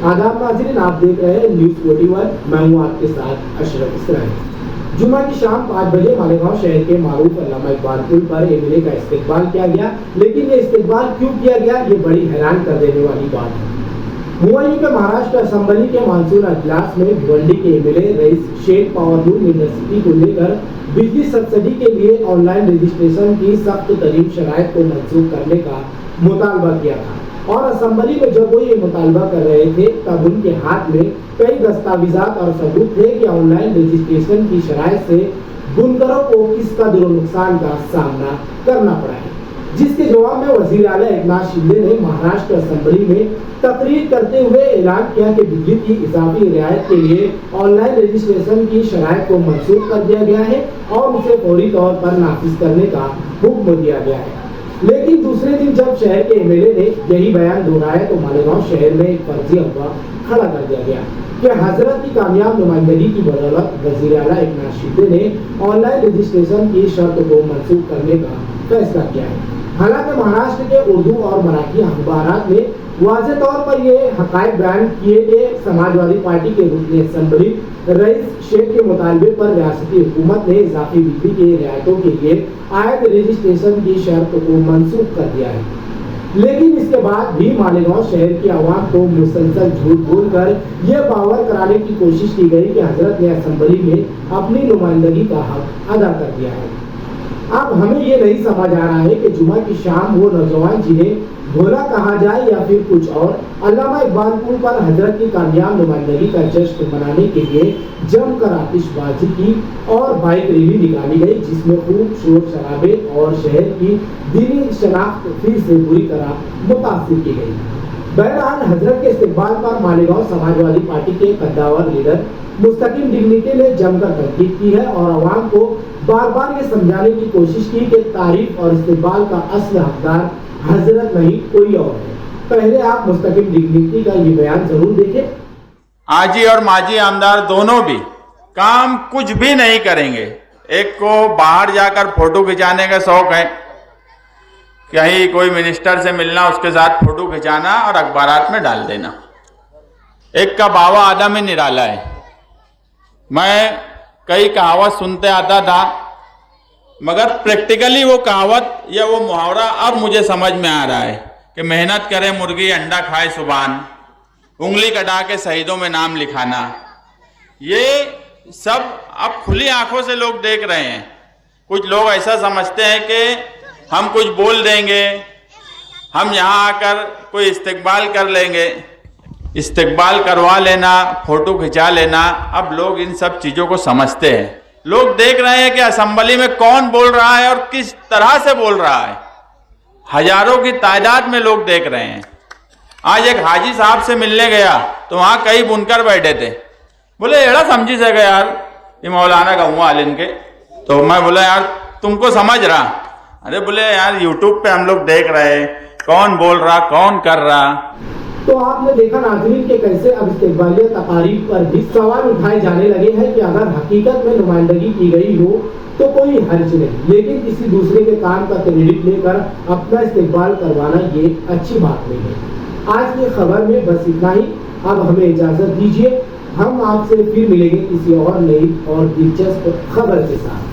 आदाब नाज़रीन, आप देख रहे हैं न्यूज़ 41। मैं हूं आपके साथ अशरफ इसराइल। जुम्मा की शाम 5 बजे मालेगांव शहर के मारूफ अल्लामा इकबाल पुल पर एमएलए का इस्तकबाल किया गया, लेकिन ये इस्तकबाल क्यों किया गया, ये बड़ी हैरान कर देने वाली बात है। मुंबई के महाराष्ट्र असेंबली के मानसून अजलास में भिवंडी के MLA rice Sheikh powerloom university को लेकर बिजली सब्सिडी के लिए ऑनलाइन रजिस्ट्रेशन की सख्त तरीन शराइत को मंसूख करने का मुतालबा किया था, और असेंबली में जब वो ये मुतालबा कर रहे थे तब उनके हाथ में कई दस्तावेजात और सबूत थे कि ऑनलाइन रजिस्ट्रेशन की शराइत से बुनकरों को किस कदर नुकसान का सामना करना पड़ा है। जिसके जवाब में वजीर आला एकनाथ शिंदे ने महाराष्ट्र असेंबली में तकरीर करते हुए ऐलान किया कि बिजली की इजाफी रियायत के लिए ऑनलाइन रजिस्ट्रेशन की शराइत को मंसूख कर दिया गया है और उसे फौरी तौर पर नाफिज करने का हुक्म दिया गया है। लेकिन दूसरे दिन जब शहर के एमएलए ने यही बयान दोहराया तो मालेगांव शहर में एक फर्जी अफवाह खड़ा कर दिया गया कि हजरत की कामयाब नुमाइंदगी की बदौलत वजीर आला एकनाथ शिंदे ने ऑनलाइन रजिस्ट्रेशन की शर्त को मंसूख करने का फैसला किया है। हालांकि महाराष्ट्र के उर्दू और मराठी अखबारात में वाज़े तौर पर ये हक़ाइक़ बयान किए गए। समाजवादी पार्टी के रुकन असेंबली रईस शेख के मुतालबे पर रियासती हुकूमत ने इजाफी बिजली की रियायतों के लिए आयत रजिस्ट्रेशन की शर्त को मंसूख कर दिया है, लेकिन इसके बाद भी मालेगांव शहर की आवाम को मुसलसल झूठ बोलकर यह बावर कराने की कोशिश की गई कि हजरत ने असेंबली में अपनी नुमाइंदगी का हक अदा कर दिया है। अब हमें ये नहीं समझ आ रहा है कि जुमा की शाम वो नौजवान जिन्हें भोला कहा जाए या फिर कुछ और, अल्लामा इकबाल पुल पर हजरत की कामयाब नुमाइंदगी का जश्न मनाने के लिए जमकर आतिशबाजी की और बाइक रैली निकाली गई, जिसमें खूब शोर शराबे और शहर की दीनी शनाख्त फिर से बुरी तरह मुतासिर की गई। बहरहाल हजरत के इस्तकबाल पर मालेगांव समाजवादी पार्टी के कद्दावर लीडर मुस्तकिम डिग्निटी ने जमकर तनकीद की है और आवाम को बार बार ये समझाने की कोशिश की कि तारीफ और इस्तकबाल का असली हकदार हजरत नहीं कोई और है। पहले आप मुस्तकिम डिग्निटी का ये बयान जरूर देखें। आजी और माजी आमदार दोनों भी काम कुछ भी नहीं करेंगे। एक को बाहर जाकर फोटो खिंचाने का शौक है, कहीं कोई मिनिस्टर से मिलना, उसके साथ फोटो खिंचाना और अखबारात में डाल देना। एक का बावा आदम ही निराला है। मैं कई कहावत सुनते आता था, मगर प्रैक्टिकली वो कहावत या वो मुहावरा अब मुझे समझ में आ रहा है कि मेहनत करे मुर्गी अंडा खाए सुबान, उंगली कटा के शहीदों में नाम लिखाना, ये सब अब खुली आंखों से लोग देख रहे हैं। कुछ लोग ऐसा समझते हैं कि हम कुछ बोल देंगे, हम यहाँ आकर कोई इस्तकबाल कर लेंगे, इस्तकबाल करवा लेना, फोटो खिंचा लेना। अब लोग इन सब चीज़ों को समझते हैं। लोग देख रहे हैं कि असेंबली में कौन बोल रहा है और किस तरह से बोल रहा है। हजारों की तादाद में लोग देख रहे हैं। आज एक हाजी साहब से मिलने गया तो वहाँ कई बुनकर बैठे थे। बोले एड़ा समझी सके यार, ये मौलाना कहूँगा आलिन के। तो मैं बोला यार तुमको समझ रहा? अरे बोले यार यूट्यूब पे हम लोग देख रहे हैं, कौन बोल रहा, कौन कर रहा। तो आपने देखा नाज़रीन कि कैसे अब इस्तकबालिया तकारीब पर भी सवाल उठाए जाने लगे हैं कि अगर हकीकत में नुमाइंदगी की गई हो तो कोई हर्ज नहीं, लेकिन किसी दूसरे के काम का क्रेडिट लेकर अपना इस्तकबाल करवाना ये अच्छी बात नहीं है। आज की खबर में बस इतना ही। अब हमें इजाजत दीजिए, हम आपसे फिर मिलेंगे किसी और नई और दिलचस्प खबर के साथ।